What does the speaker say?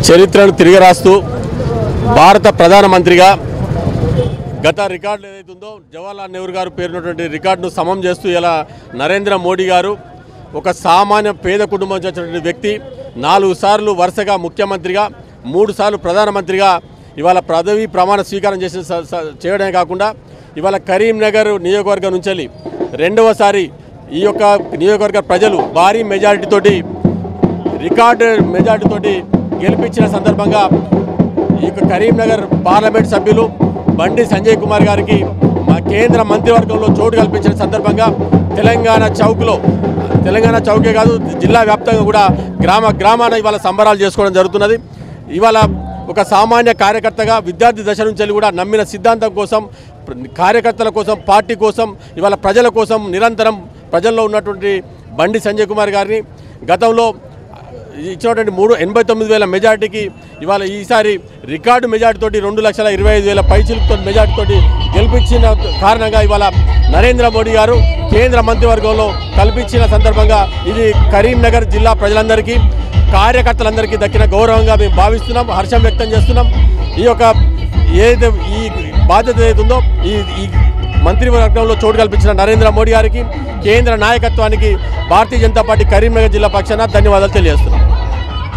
చరిత్రను తిరిగి రాస్తూ భారత ప్రధానమంత్రిగా గత రికార్డు ఏదైతే ఉందో జవహర్లాల్ నెహ్రూ గారు పేరున్నటువంటి రికార్డును సమం చేస్తూ ఇలా నరేంద్ర మోడీ గారు ఒక సామాన్య పేద కుటుంబం నుంచి వచ్చినటువంటి వ్యక్తి 4 సార్లు వరుసగా ముఖ్యమంత్రిగా 3 సార్లు ప్రధానమంత్రిగా ఇవాళ పదవి ప్రమాణ స్వీకారం చేయడమే కాకుండా ఇవాళ కరీంనగర్ నియోజకవర్గం నుంచి రెండవసారి ఈ యొక్క నియోజకవర్గ ప్రజలు భారీ మెజారిటీతోటి రికార్డు మెజారిటీతోటి గెలిపించిన సందర్భంగా ఈ కరీంనగర్ పార్లమెంట్ సభ్యులు బండి సంజయ్ కుమార్ గారికి మా కేంద్ర మంత్రివర్గంలో చోటు కల్పించిన సందర్భంగా తెలంగాణ చౌకే కాదు జిల్లా వ్యాప్తంగా కూడా గ్రామాన ఇవాళ సంబరాలు చేసుకోవడం జరుగుతున్నది. ఇవాళ ఒక సామాన్య కార్యకర్తగా విద్యార్థి దశ నుంచి కూడా నమ్మిన సిద్ధాంతం కోసం కార్యకర్తల కోసం పార్టీ కోసం ఇవాళ ప్రజల కోసం నిరంతరం ప్రజల్లో ఉన్నటువంటి బండి సంజయ్ కుమార్ గారిని గతంలో ఇచ్చినటువంటి 89,000 మెజార్టీకి ఇవాళ ఈసారి రికార్డు మెజార్టీతోటి 2,25,000 పైచిలుతో మెజార్టీతోటి గెలిపించిన కారణంగా ఇవాళ నరేంద్ర మోడీ గారు కేంద్ర మంత్రివర్గంలో కల్పించిన సందర్భంగా ఇది కరీంనగర్ జిల్లా ప్రజలందరికీ కార్యకర్తలందరికీ దక్కిన గౌరవంగా మేము భావిస్తున్నాం, హర్షం వ్యక్తం చేస్తున్నాం. ఈ యొక్క ఏదైతే ఈ బాధ్యత ఏదైతుందో ఈ మంత్రివర్గంలో చోటు కల్పించిన నరేంద్ర మోడీ గారికి కేంద్ర నాయకత్వానికి భారతీయ జనతా పార్టీ కరీంనగర్ జిల్లా పక్షాన ధన్యవాదాలు తెలియజేస్తున్నాం.